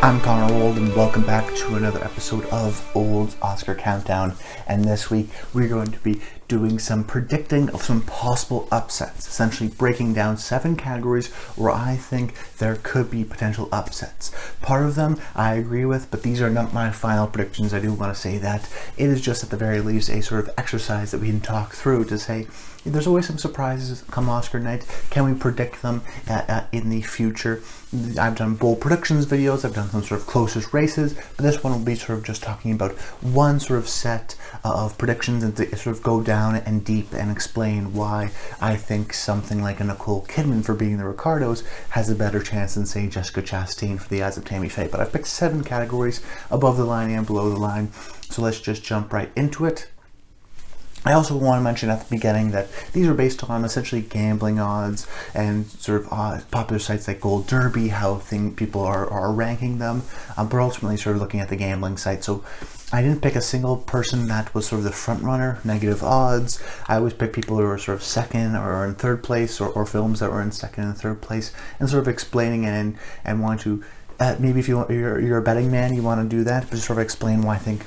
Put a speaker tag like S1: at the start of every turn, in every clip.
S1: I'm Connor Old, and welcome back to another episode of Old's Oscar Countdown. And this week we're going to be doing some predicting of some possible upsets, essentially breaking down 7 categories where I think there could be potential upsets. Part of them I agree with, but these are not my final predictions. I do want to say that it is just at the very least a sort of exercise that we can talk through to say there's always some surprises come Oscar night. Can we predict them in the future? I've done bold predictions videos, I've done some sort of closest races, but this one will be sort of just talking about one sort of set of predictions and to sort of go down and deep and explain why I think something like a Nicole Kidman for being the Ricardos has a better chance than, say, Jessica Chastain for the Eyes of Tammy Faye. But I've picked 7 categories, above the line and below the line, so let's just jump right into it. I also want to mention at the beginning that these are based on essentially gambling odds and sort of popular sites like Gold Derby, how people are ranking them, but ultimately sort of looking at the gambling site. So I didn't pick a single person that was sort of the front runner, negative odds. I always pick people who are sort of second or in third place, or films that were in second and third place, and sort of explaining it and want to maybe if you're a betting man, you want to do that, but just sort of explain why I think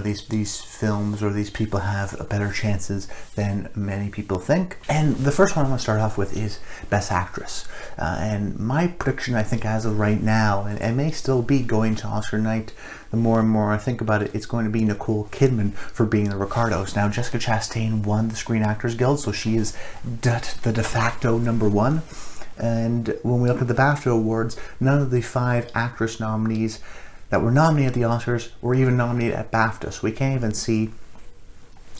S1: these films or these people have better chances than many people think. And the first one I'm going to start off with is Best Actress, and my prediction, I think as of right now, and may still be going to Oscar night, the more and more I think about it, it's going to be Nicole Kidman for being the Ricardos. Now, Jessica Chastain won the Screen Actors Guild, so she is the de facto number 1. And when we look at the BAFTA Awards, none of the 5 actress nominees that were nominated at the Oscars were even nominated at BAFTA, so we can't even see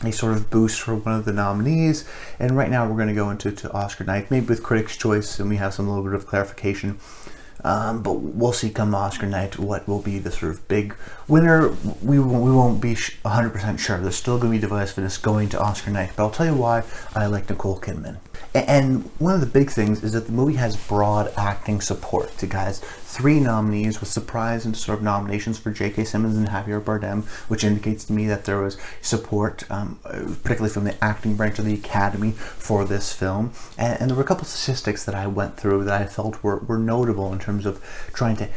S1: a sort of boost for one of the nominees. And right now we're going to go into Oscar night, maybe with Critics' Choice, and we have some little bit of clarification. But we'll see come Oscar night what will be the sort of big winner. We won't be 100% sure. There's still going to be divisiveness going to Oscar night, but I'll tell you why I like Nicole Kidman. And one of the big things is that the movie has broad acting support. It has 3 nominees with surprise and sort of nominations for J.K. Simmons and Javier Bardem, which indicates to me that there was support, particularly from the acting branch of the Academy for this film. And there were a couple of statistics that I went through that I felt were notable in terms of trying to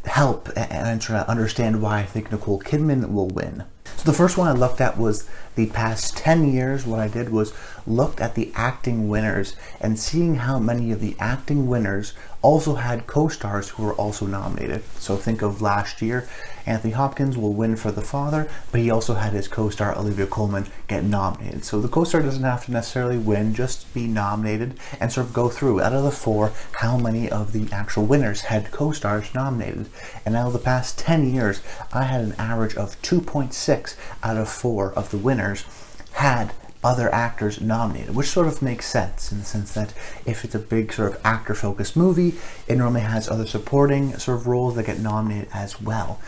S1: help and try to understand why I think Nicole Kidman will win. So the first one I looked at was the past 10 years. What I did was looked at the acting winners and seeing how many of the acting winners also had co-stars who were also nominated. So think of last year, Anthony Hopkins will win for The Father, but he also had his co-star Olivia Colman get nominated. So the co-star doesn't have to necessarily win, just be nominated, and sort of go through out of the 4 how many of the actual winners had co-stars nominated. And out of the past 10 years, I had an average of 2.6 out of 4 of the winners had other actors nominated, which sort of makes sense in the sense that if it's a big sort of actor-focused movie, it normally has other supporting sort of roles that get nominated as well.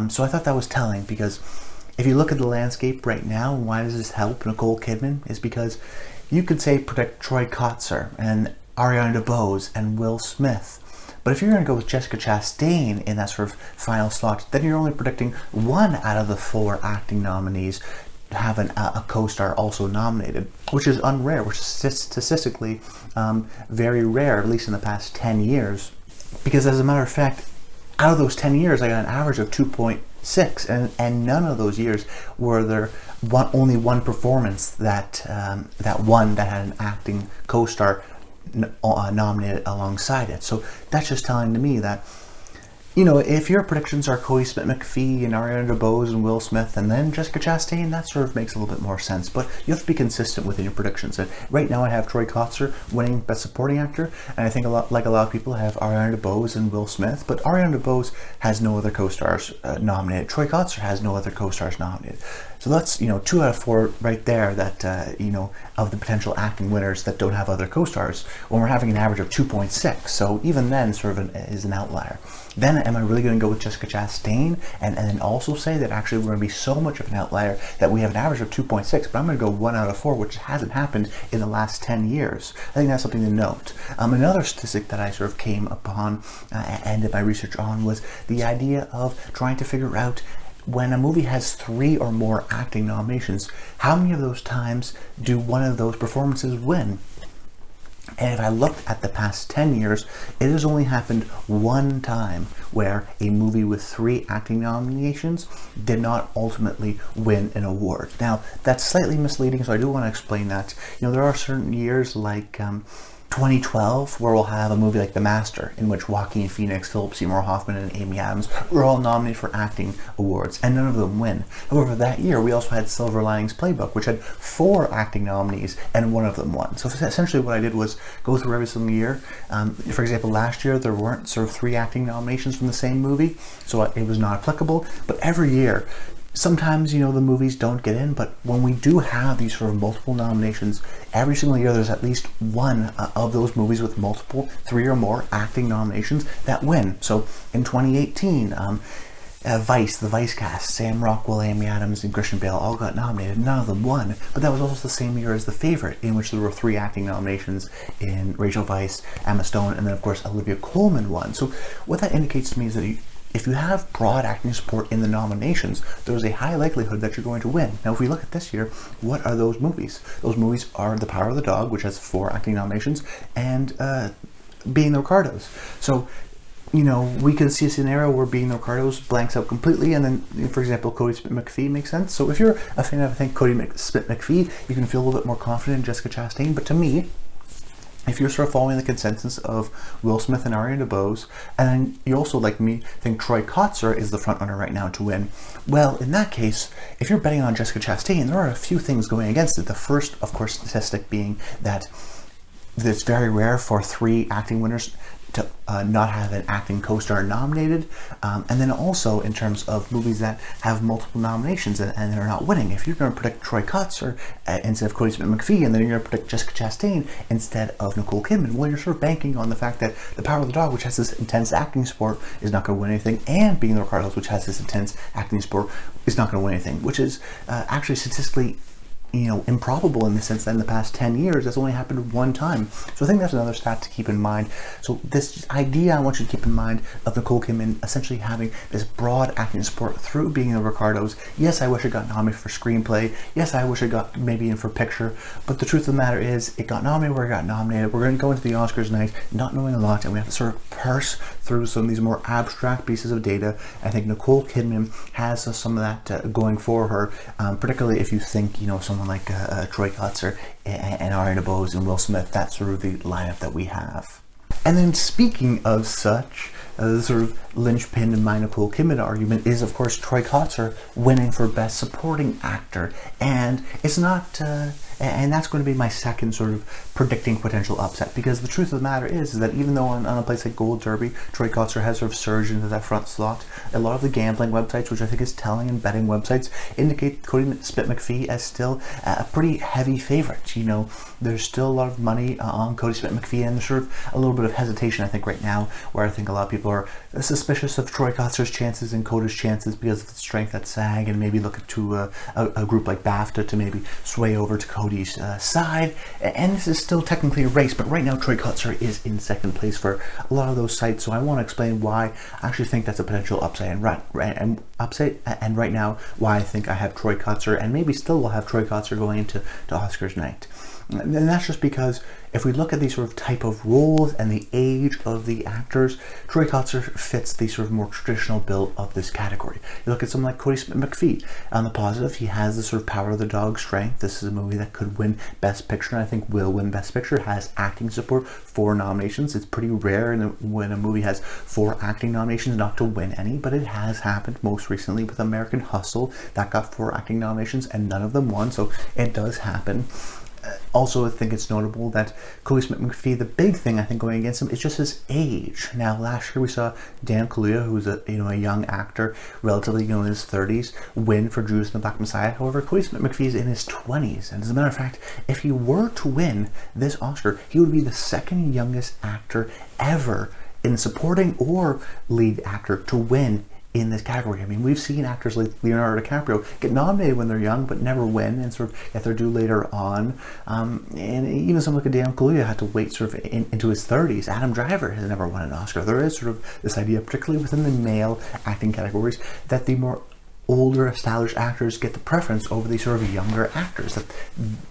S1: So I thought that was telling, because if you look at the landscape right now, why does this help Nicole Kidman, is because you could say predict Troy Kotsur and Ariana DeBose and Will Smith. But if you're going to go with Jessica Chastain in that sort of final slot, then you're only predicting 1 out of the 4 acting nominees have a co-star also nominated, which is unrare, which is statistically very rare, at least in the past 10 years. Because as a matter of fact, out of those 10 years, I got an average of 2.6, and none of those years were there only one performance that had an acting co-star nominated alongside it. So that's just telling to me that, if your predictions are Cody Smith-McPhee and Ariana DeBose and Will Smith and then Jessica Chastain, that sort of makes a little bit more sense. But you have to be consistent within your predictions. And right now I have Troy Kotsur winning Best Supporting Actor, and I think a lot of people have Ariana DeBose and Will Smith, but Ariana DeBose has no other co-stars nominated. Troy Kotsur has no other co-stars nominated. So that's, 2 out of 4 right there that, of the potential acting winners that don't have other co-stars, when we're having an average of 2.6. So even then sort of is an outlier. Then am I really going to go with Jessica Chastain and then also say that actually we're going to be so much of an outlier that we have an average of 2.6, but I'm going to go 1 out of 4, which hasn't happened in the last 10 years. I think that's something to note. Another statistic that I sort of came upon and did my research on was the idea of trying to figure out, when a movie has 3 or more acting nominations, how many of those times do one of those performances win? And if I look at the past 10 years, it has only happened one time where a movie with 3 acting nominations did not ultimately win an award. Now, that's slightly misleading, so I do want to explain that. There are certain years like 2012 where we'll have a movie like The Master, in which Joaquin Phoenix, Philip Seymour Hoffman, and Amy Adams were all nominated for acting awards, and none of them win. However, that year we also had Silver Linings Playbook, which had 4 acting nominees, and one of them won. So essentially what I did was go through every single year. For example, last year there weren't sort of 3 acting nominations from the same movie, so it was not applicable, but every year, sometimes, the movies don't get in, but when we do have these sort of multiple nominations, every single year there's at least one of those movies with multiple 3 or more acting nominations that win. So in 2018, Vice, the Vice cast, Sam Rockwell, Amy Adams, and Christian Bale all got nominated. None of them won, but that was also the same year as The Favorite, in which there were 3 acting nominations in Rachel Weisz, Emma Stone, and then of course Olivia Colman won. So what that indicates to me is that if you have broad acting support in the nominations, there's a high likelihood that you're going to win. Now, if we look at this year, what are those movies? Those movies are The Power of the Dog, which has 4 acting nominations, and Being the Ricardos. So, we could see a scenario where Being the Ricardos blanks out completely, and then, for example, Kodi Smit-McPhee makes sense. So if you're a fan of, I think, Kodi Smit-McPhee, you can feel a little bit more confident in Jessica Chastain. But to me, if you're sort of following the consensus of Will Smith and Ariana DeBose, and then you also, like me, think Troy Kotsur is the frontrunner right now to win, well, in that case, if you're betting on Jessica Chastain, there are a few things going against it. The first, of course, statistic being that it's very rare for 3 acting winners to not have an acting co-star nominated, and then also in terms of movies that have multiple nominations and they're not winning. If you're going to predict Troy Kotsur instead of Kodi Smit-McPhee, and then you're going to predict Jessica Chastain instead of Nicole Kidman, well, you're sort of banking on the fact that The Power of the Dog, which has this intense acting support, is not going to win anything, and Being the Ricardos, which has this intense acting support, is not going to win anything, which is actually statistically improbable in the sense that in the past 10 years, that's only happened one time. So I think that's another stat to keep in mind. So this idea I want you to keep in mind of Nicole Kidman essentially having this broad acting support through Being the Ricardos. Yes, I wish it got nominated for screenplay. Yes, I wish it got maybe in for picture. But the truth of the matter is, it got nominated where it got nominated. We're going to go into the Oscars night not knowing a lot, and we have to sort of parse through some of these more abstract pieces of data. I think Nicole Kidman has some of that going for her, particularly if you think, someone like Troy Kotsur and Ariana DeBose and Will Smith. That's sort of the lineup that we have. And then speaking of such, the sort of linchpin in my Nicole Kidman argument is, of course, Troy Kotsur winning for Best Supporting Actor. And it's not, and that's going to be my second sort of predicting potential upset, because the truth of the matter is that even though on a place like Gold Derby, Troy Kotsur has sort of surged into that front slot, a lot of the gambling websites, which I think is telling, and betting websites, indicate Kodi Smit-McPhee as still a pretty heavy favorite. There's still a lot of money on Kodi Smit-McPhee, and there's sort of a little bit of hesitation, I think, right now, where I think a lot of people are suspicious of Troy Kotsur's chances and Koda's chances because of the strength at SAG, and maybe look to a group like BAFTA to maybe sway over to Cody's side. And this is still technically a race, but right now Troy Kotsur is in second place for a lot of those sites. So I want to explain why I actually think that's a potential upside, and right now why I think I have Troy Kotsur, and maybe still will have Troy Kotsur going into Oscars night. And that's just because if we look at these sort of type of roles and the age of the actors, Troy Kotsur fits the sort of more traditional bill of this category. You look at someone like Kodi Smit-McPhee. On the positive, he has the sort of Power of the Dog strength. This is a movie that could win Best Picture, and I think will win Best Picture. Has acting support, 4 nominations. It's pretty rare when a movie has 4 acting nominations not to win any, but it has happened most recently with American Hustle. That got 4 acting nominations and none of them won, so it does happen. Also, I think it's notable that Kodi Smit-McPhee, the big thing I think going against him is just his age. Now, last year we saw Dan Kaluuya, who's a young actor, relatively in his 30s, win for Judas and the Black Messiah. However, Kodi Smit-McPhee is in his 20s, and as a matter of fact, if he were to win this Oscar, he would be the second youngest actor ever in supporting or lead actor to win in this category. I mean, we've seen actors like Leonardo DiCaprio get nominated when they're young but never win, and sort of get their due later on. And even someone like Dan Kaluuya had to wait sort of into his 30s. Adam Driver has never won an Oscar. There is sort of this idea, particularly within the male acting categories, that the more older established actors get the preference over these sort of younger actors, that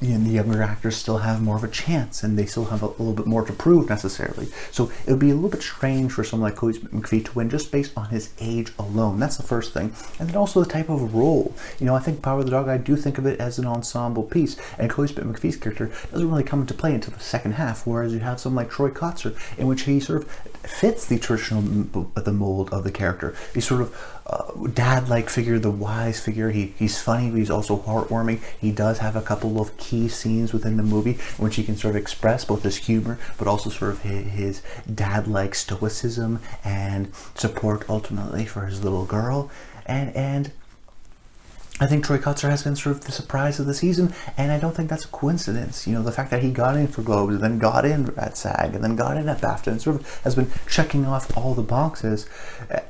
S1: the younger actors still have more of a chance and they still have a little bit more to prove necessarily. So it would be a little bit strange for someone like Cody McPhee to win just based on his age alone. That's the first thing. And then also the type of role. I think Power of the Dog, I do think of it as an ensemble piece, and Cody McPhee's character doesn't really come into play until the second half, whereas you have someone like Troy Kotsur, in which he sort of fits the traditional the mold of the character. He's sort of dad-like figure, the wise figure. He's funny, but he's also heartwarming. He does have a couple of key scenes within the movie in which he can sort of express both his humor, but also sort of his dad-like stoicism and support ultimately for his little girl. And I think Troy Kotsur has been sort of the surprise of the season, and I don't think that's a coincidence. The fact that he got in for Globes, and then got in at SAG, and then got in at BAFTA, and sort of has been checking off all the boxes.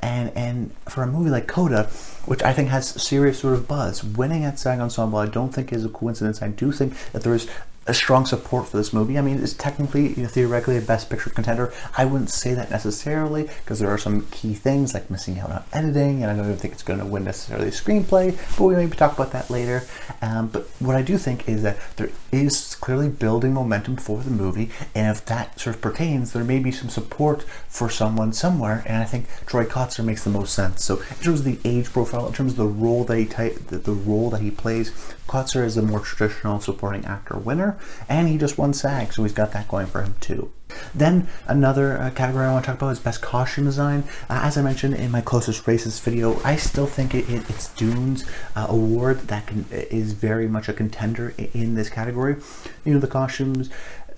S1: And for a movie like CODA, which I think has serious sort of buzz, winning at SAG Ensemble I don't think is a coincidence. I do think that there is a strong support for this movie. I mean, it's technically, theoretically a Best Picture contender. I wouldn't say that necessarily, because there are some key things like missing out on editing, and I don't think it's going to win necessarily a screenplay, but we maybe talk about that later. But what I do think is that there is clearly building momentum for the movie, and if that sort of pertains, there may be some support for someone somewhere, and I think Troy Kotsur makes the most sense. So in terms of the age profile, in terms of the role that he plays, Kotsur is a more traditional supporting actor winner, and he just won SAG, so he's got that going for him too. Then another category I want to talk about is Best Costume Design. As I mentioned in my Closest Races video, I still think it's Dune's award that is very much a contender in this category. The costumes,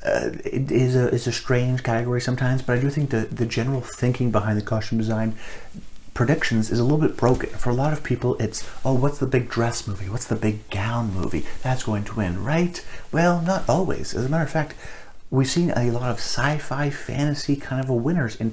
S1: it is a strange category sometimes, but I do think the general thinking behind the costume design predictions is a little bit broken. For a lot of people, it's, oh, what's the big dress movie? What's the big gown movie? That's going to win, right? Well, not always. As a matter of fact, we've seen a lot of sci-fi fantasy kind of winners in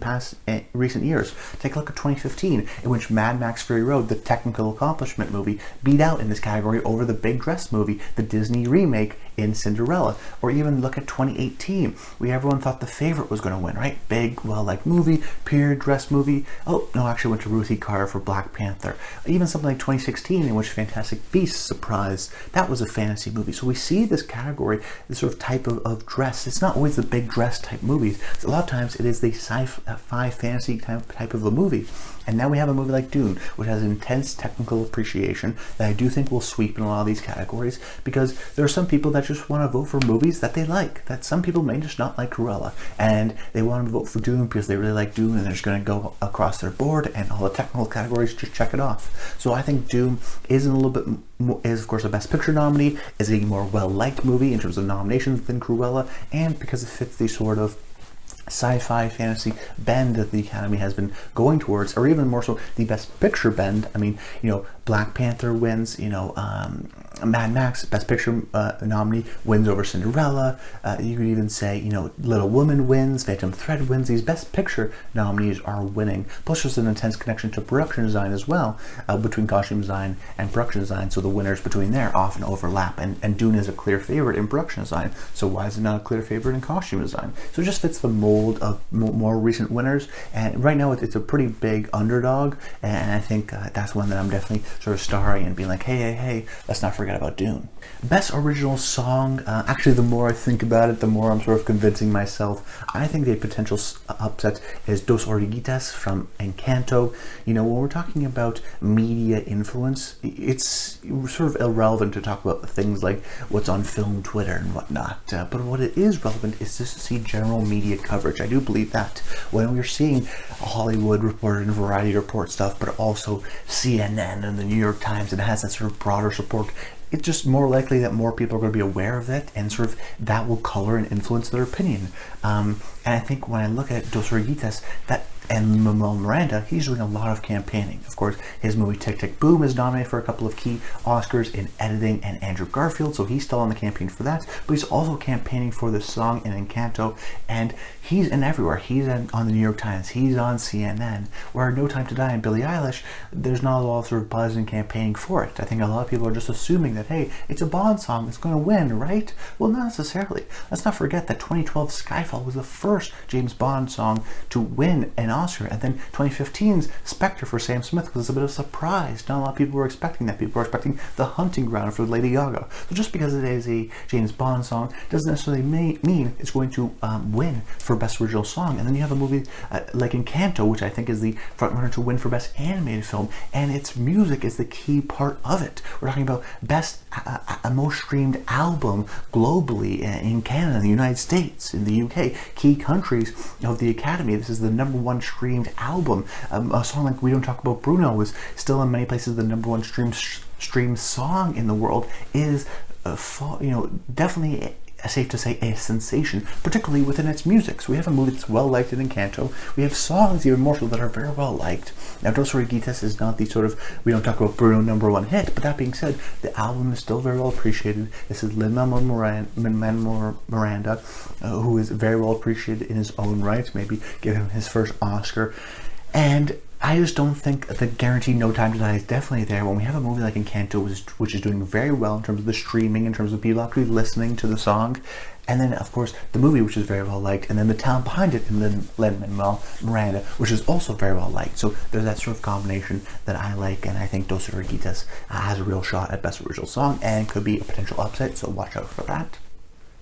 S1: recent years. Take a look at 2015, in which Mad Max Fury Road, the technical accomplishment movie, beat out in this category over the big dress movie, the Disney remake in Cinderella. Or even look at 2018, everyone thought The Favorite was going to win, right? Big, well-liked movie, period dress movie. Oh, no, actually went to Ruthie Carter for Black Panther. Even something like 2016, in which Fantastic Beasts surprised, that was a fantasy movie. So we see this category, this sort of type of dress. It's not always the big dress type movies. A lot of times it is the sci-fi fantasy type of a movie. And now we have a movie like Dune, which has intense technical appreciation that I do think will sweep in a lot of these categories, because there are some people that just want to vote for movies that they like, that some people may just not like Cruella, and they want to vote for Dune because they really like Dune, and they're just going to go across their board and all the technical categories, just check it off. So I think Dune is a little bit more, is of course a Best Picture nominee, is a more well-liked movie in terms of nominations than Cruella, and because it fits the sort of sci-fi fantasy bend that the Academy has been going towards, or even more so the Best Picture bend. I mean, Black Panther wins, Mad Max, Best Picture nominee, wins over Cinderella. You could even say, Little Woman wins, Phantom Thread wins. These Best Picture nominees are winning. Plus there's an intense connection to production design as well, between costume design and production design, so the winners between there often overlap, and Dune is a clear favorite in production design, so why is it not a clear favorite in costume design? So it just fits the mold of more recent winners, and right now it's a pretty big underdog, and I think that's one that I'm definitely sort of starring and being like, hey, let's not forget about Dune. Best Original Song, actually the more I think about it, the more I'm sort of convincing myself. I think the potential upset is Dos Oruguitas from Encanto. When we're talking about media influence, it's sort of irrelevant to talk about things like what's on film Twitter and whatnot, but what it is relevant is just to see general media coverage. I do believe that when we're seeing Hollywood Reporter and Variety Report stuff, but also CNN and the New York Times, and it has that sort of broader support, it's just more likely that more people are going to be aware of it, and sort of that will color and influence their opinion. And I think when I look at Dos Oruguitas, and Manuel Miranda, he's doing a lot of campaigning. Of course, his movie Tick, Tick, Boom is nominated for a couple of key Oscars in editing and Andrew Garfield, so he's still on the campaign for that, but he's also campaigning for this song in Encanto, and he's in everywhere. He's on the New York Times, he's on CNN, where No Time to Die and Billie Eilish, there's not a lot of sort of buzz and campaigning for it. I think a lot of people are just assuming that, hey, it's a Bond song, it's going to win, right? Well, not necessarily. Let's not forget that 2012 Skyfall was the first James Bond song to win an Oscar, and then 2015's Spectre for Sam Smith was a bit of a surprise. Not a lot of people were expecting that. People were expecting The Hunting Ground for Lady Gaga. So just because it is a James Bond song doesn't necessarily mean it's going to win for Best Original Song. And then you have a movie like Encanto, which I think is the frontrunner to win for Best Animated Film, and its music is the key part of it. We're talking about Best most streamed album globally in Canada, the United States, in the UK, key countries of the Academy. This is the number 1 streamed album. A song like We Don't Talk About Bruno is still in many places the number 1 streamed song in the world. Is definitely safe to say a sensation, particularly within its music. So we have a movie that's well liked in Encanto. We have songs even more so that are very well liked. Now, Dos Oruguitas is not the sort of We Don't Talk About Bruno number 1 hit, but that being said, the album is still very well appreciated. This is Lin-Manuel Miranda, who is very well appreciated in his own right. Maybe give him his first Oscar. And I just don't think the guaranteed No Time to Die is definitely there when we have a movie like Encanto, which is doing very well in terms of the streaming, in terms of people actually listening to the song. And then, of course, the movie, which is very well liked, and then the talent behind it in Lin-Manuel Miranda, which is also very well liked. So there's that sort of combination that I like, and I think Dos Oruguitas has a real shot at Best Original Song and could be a potential upset, so watch out for that.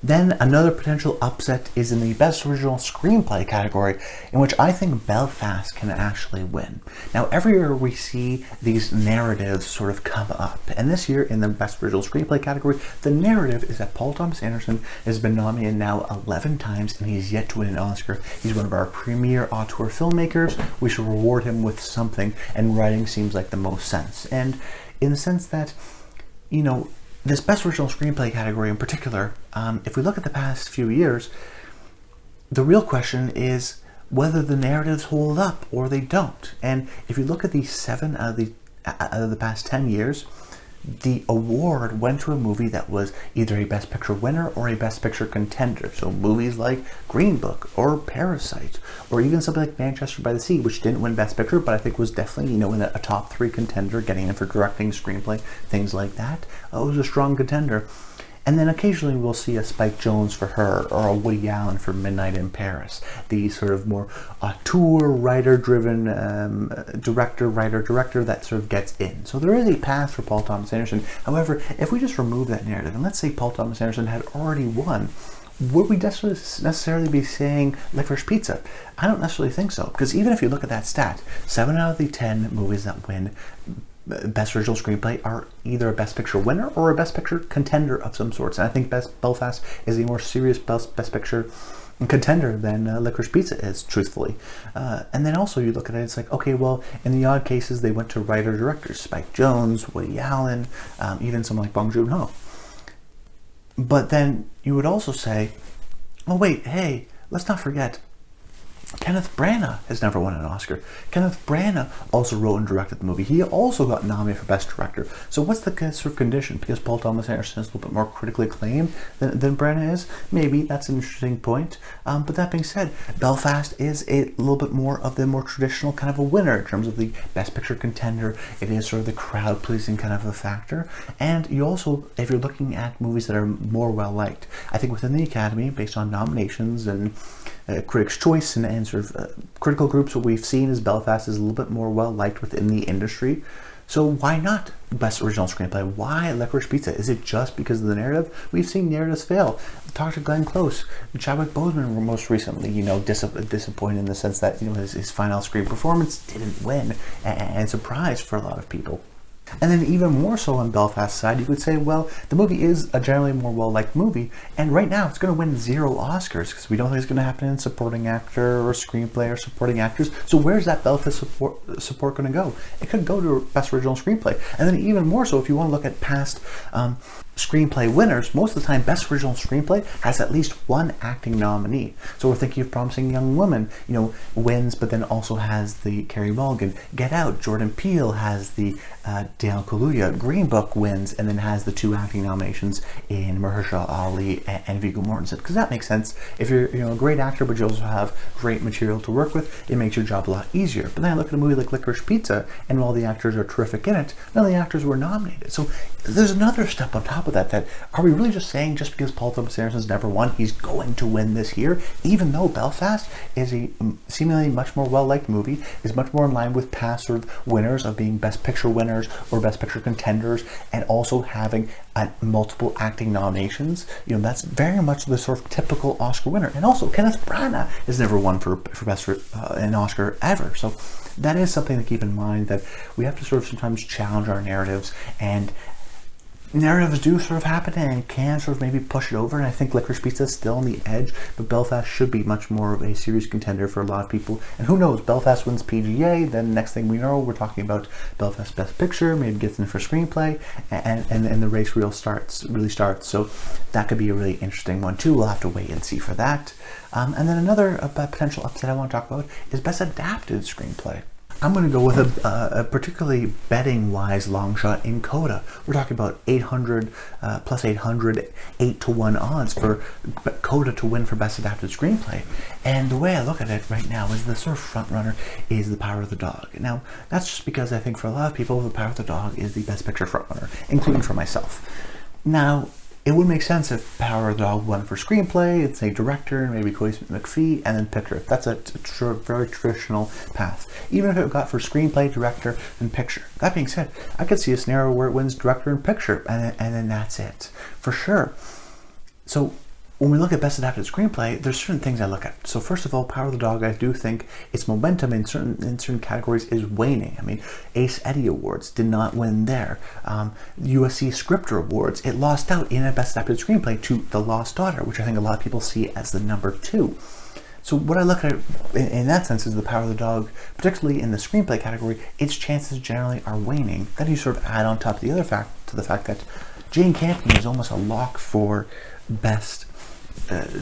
S1: Then another potential upset is in the Best Original Screenplay category, in which I think Belfast can actually win. Now, every year we see these narratives sort of come up, and this year in the Best Original Screenplay category, the narrative is that Paul Thomas Anderson has been nominated now 11 times, and he's yet to win an Oscar. He's one of our premier auteur filmmakers. We should reward him with something, and writing seems like the most sense. And in the sense that, this Best Original Screenplay category in particular, if we look at the past few years, the real question is whether the narratives hold up or they don't. And if you look at the 7 out of the past 10 years, the award went to a movie that was either a Best Picture winner or a Best Picture contender. So movies like Green Book or Parasite, or even something like Manchester by the Sea, which didn't win Best Picture, but I think was definitely, in a top 3 contender, getting in for directing, screenplay, things like that. It was a strong contender. And then occasionally we'll see a Spike Jonze for Her, or a Woody Allen for Midnight in Paris. The sort of more auteur, writer-driven director that sort of gets in. So there is a path for Paul Thomas Anderson. However, if we just remove that narrative, and let's say Paul Thomas Anderson had already won, would we necessarily be saying Licorice Pizza? I don't necessarily think so, because even if you look at that stat, 7 out of the 10 movies that win Best Original Screenplay are either a Best Picture winner or a Best Picture contender of some sorts. And I think Belfast is a more serious Best Picture contender than Licorice Pizza is, truthfully. And then also you look at it, it's like, okay, well, in the odd cases, they went to writer-directors, Spike Jonze, Woody Allen, even someone like Bong Joon-ho. But then you would also say, oh wait, hey, let's not forget, Kenneth Branagh has never won an Oscar. Kenneth Branagh also wrote and directed the movie. He also got nominated for Best Director. So what's the sort of condition? Because Paul Thomas Anderson is a little bit more critically acclaimed than Branagh is? Maybe that's an interesting point. But that being said, Belfast is a little bit more of the more traditional kind of a winner in terms of the Best Picture contender. It is sort of the crowd-pleasing kind of a factor. And you also, if you're looking at movies that are more well-liked, I think within the Academy, based on nominations and Critics' Choice and sort of critical groups, what we've seen is Belfast is a little bit more well-liked within the industry. So why not Best Original Screenplay? Why Licorice Pizza? Is it just because of the narrative? We've seen narratives fail. Talk to Glenn Close. Chadwick Boseman were most recently, disappointed in the sense that, his final screen performance didn't win, and surprised for a lot of people. And then even more so on Belfast's side, you could say, well, the movie is a generally more well-liked movie, and right now it's going to win 0 Oscars, because we don't think it's going to happen in supporting actor or screenplay or supporting actors. So where's that Belfast support going to go? It could go to Best Original Screenplay. And then even more so, if you want to look at past screenplay winners, most of the time, Best Original Screenplay has at least one acting nominee. So we're thinking of Promising Young Woman, wins, but then also has the Carey Mulligan. Get Out, Jordan Peele has the Daniel Kaluuya. Green Book wins, and then has the 2 acting nominations in Mahershala Ali and Viggo Mortensen. Because that makes sense. If you're a great actor, but you also have great material to work with, it makes your job a lot easier. But then I look at a movie like Licorice Pizza, and while the actors are terrific in it, none of the actors were nominated. So there's another step on top of that are we really just saying just because Paul Thomas Anderson's never won, he's going to win this year, even though Belfast is a seemingly much more well-liked movie, is much more in line with past sort of winners of being Best Picture winners or Best Picture contenders, and also having multiple acting nominations. That's very much the sort of typical Oscar winner. And also, Kenneth Branagh has never won for Best an Oscar ever. So that is something to keep in mind, that we have to sort of sometimes challenge our narratives, and narratives do sort of happen and can sort of maybe push it over. And I think Licorice Pizza is still on the edge, but Belfast should be much more of a serious contender for a lot of people. And who knows, Belfast wins PGA, then next thing we know, we're talking about Belfast Best Picture, maybe gets in for Screenplay, and the race really starts. So that could be a really interesting one too. We'll have to wait and see for that. And then another potential upset I want to talk about is Best Adapted Screenplay. I'm going to go with a particularly betting-wise long shot in CODA. We're talking about 800 plus 800, 8-1 odds for CODA to win for Best Adapted Screenplay. And the way I look at it right now is the sort of front runner is The Power of the Dog. Now, that's just because I think for a lot of people, The Power of the Dog is the Best Picture front runner, including for myself. Now, it would make sense if Power of the Dog won for Screenplay, it's a director, maybe Cody McPhee, and then Picture. That's a very traditional path. Even if it got for Screenplay, Director, and Picture. That being said, I could see a scenario where it wins Director and Picture, and then that's it, for sure. So when we look at Best Adapted Screenplay, there's certain things I look at. So first of all, Power of the Dog, I do think its momentum in certain categories is waning. I mean, Ace Eddie Awards did not win there. USC Scripter Awards, it lost out in a Best Adapted Screenplay to The Lost Daughter, which I think a lot of people see as the number 2. So what I look at in that sense is The Power of the Dog, particularly in the screenplay category, its chances generally are waning. Then you sort of add on top of the fact that Jane Campion is almost a lock for Best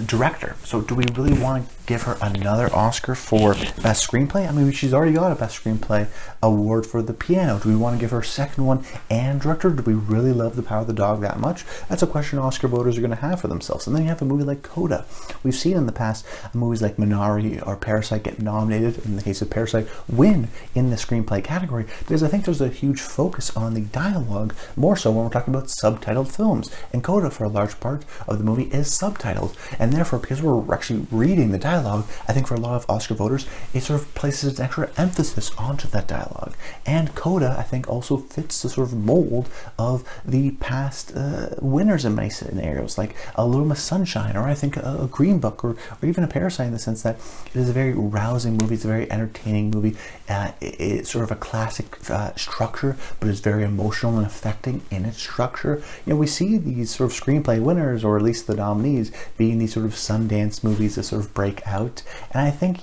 S1: Director. So do we really want to give her another Oscar for Best Screenplay? I mean, she's already got a Best Screenplay award for The Piano. Do we want to give her a second one and Director? Do we really love The Power of the Dog that much? That's a question Oscar voters are going to have for themselves. And then you have a movie like CODA. We've seen in the past movies like Minari or Parasite get nominated, in the case of Parasite, win in the screenplay category, because I think there's a huge focus on the dialogue, more so when we're talking about subtitled films. And CODA, for a large part of the movie, is subtitled. And therefore, because we're actually reading the dialogue, I think for a lot of Oscar voters, it sort of places an extra emphasis onto that dialogue. And CODA, I think, also fits the sort of mold of the past winners in many scenarios, like A Little Miss Sunshine, or I think a Green Book, or even a Parasite, in the sense that it is a very rousing movie, it's a very entertaining movie. It's sort of a classic structure, but it's very emotional and affecting in its structure. We see these sort of screenplay winners, or at least the nominees, being these sort of Sundance movies that sort of break out. And I think,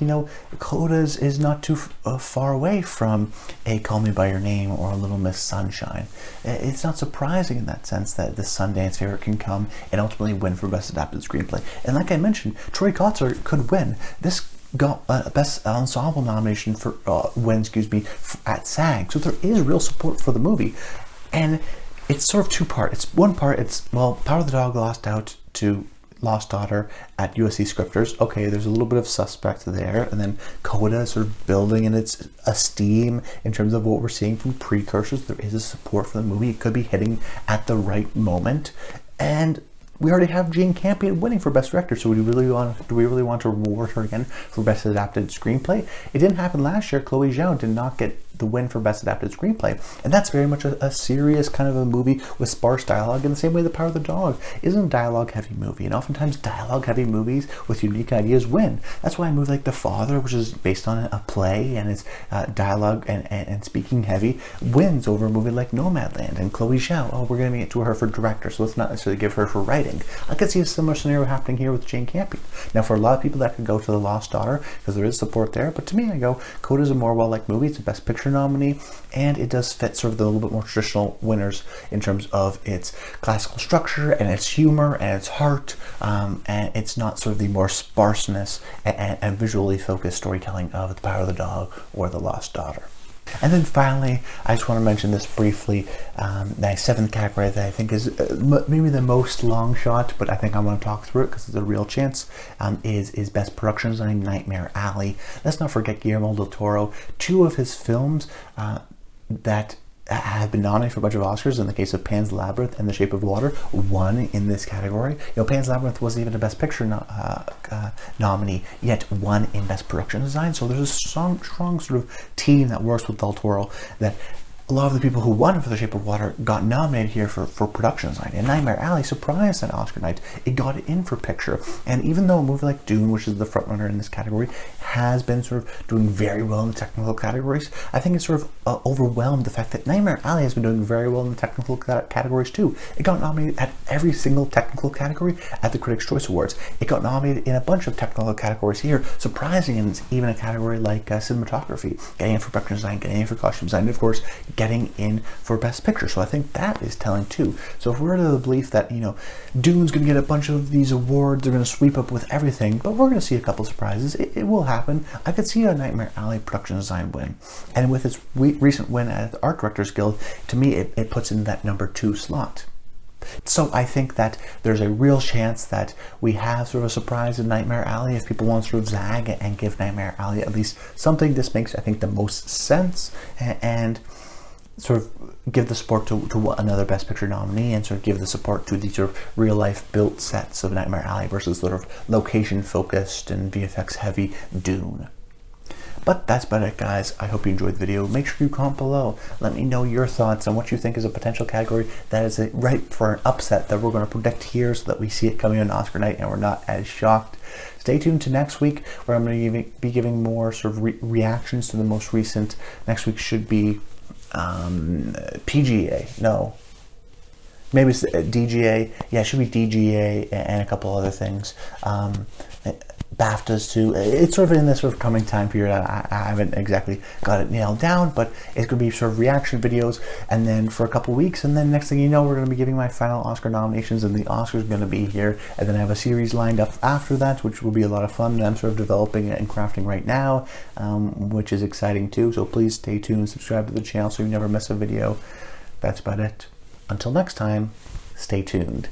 S1: CODA is not too far away from a Call Me By Your Name or A Little Miss Sunshine. It's not surprising in that sense that the Sundance favorite can come and ultimately win for Best Adapted Screenplay. And like I mentioned, Troy Kotsur could win. This got a Best Ensemble nomination for at SAG. So there is real support for the movie. And it's sort of two-part. It's one part, Power of the Dog lost out to Lost Daughter at USC Scripters. Okay, there's a little bit of suspect there, and then CODA is sort of building in its esteem in terms of what we're seeing from precursors. There is a support for the movie. It could be hitting at the right moment, and we already have Jane Campion winning for Best Director, so do we really want to reward her again for Best Adapted Screenplay? It didn't happen last year. Chloe Zhao did not get the win for Best Adapted Screenplay, and that's very much a serious kind of a movie with sparse dialogue, in the same way The Power of the Dog isn't a dialogue-heavy movie, and oftentimes dialogue-heavy movies with unique ideas win. That's why a movie like The Father, which is based on a play and is dialogue and speaking heavy, wins over a movie like Nomadland. And Chloe Zhao, we're going to get to her for director, so let's not necessarily give her for writing. I could see a similar scenario happening here with Jane Campion. Now, for a lot of people, that could go to The Lost Daughter, because there is support there, but to me, I go, CODA is a more well-liked movie. It's a Best Picture Picture nominee, and it does fit sort of the little bit more traditional winners in terms of its classical structure and its humor and its heart, and it's not sort of the more sparseness and visually focused storytelling of The Power of the Dog or The Lost Daughter. And then finally, I just want to mention this briefly, my seventh category that I think is maybe the most long shot, but I think I want to talk through it because it's a real chance, is Best Production Design, Nightmare Alley. Let's not forget Guillermo del Toro. Two of his films that have been nominated for a bunch of Oscars, in the case of Pan's Labyrinth and The Shape of Water, won in this category. Pan's Labyrinth wasn't even a Best Picture nominee, yet won in Best Production Design. So there's a strong sort of team that works with Del Toro, that a lot of the people who won for The Shape of Water got nominated here for production design. And Nightmare Alley surprised at Oscar night. It got it in for picture. And even though a movie like Dune, which is the frontrunner in this category, has been sort of doing very well in the technical categories, I think it's sort of overwhelmed the fact that Nightmare Alley has been doing very well in the technical categories too. It got nominated at every single technical category at the Critics' Choice Awards. It got nominated in a bunch of technical categories here, surprising in even a category like cinematography, getting in for production design, getting in for costume design, and of course, getting in for Best Picture. So I think that is telling too. So if we're to the belief that, Dune's going to get a bunch of these awards, they're going to sweep up with everything, but we're going to see a couple surprises. It will happen. I could see a Nightmare Alley production design win. And with its recent win at the Art Directors Guild, to me, it puts in that number 2 slot. So I think that there's a real chance that we have sort of a surprise in Nightmare Alley. If people want to sort of zag and give Nightmare Alley at least something, this makes, I think, the most sense, and sort of give the support to another Best Picture nominee, and sort of give the support to the sort of real life built sets of Nightmare Alley versus sort of location focused and VFX heavy Dune. But that's about it, guys. I hope you enjoyed the video. Make sure you comment below. Let me know your thoughts on what you think is a potential category that is ripe for an upset that we're going to predict here, so that we see it coming on Oscar night and we're not as shocked. Stay tuned to next week, where I'm going to be giving more sort of reactions to the most recent. Next week should be PGA. No. Maybe it's DGA. Yeah, it should be DGA and a couple other things. BAFTAs too. It's sort of in this sort of coming time period. I haven't exactly got it nailed down, but it's going to be sort of reaction videos, and then for a couple weeks, and then next thing you know, we're going to be giving my final Oscar nominations, and the Oscars are going to be here, and then I have a series lined up after that, which will be a lot of fun, and I'm sort of developing and crafting right now, which is exciting too. So please stay tuned, subscribe to the channel so you never miss a video. That's about it. Until next time, stay tuned.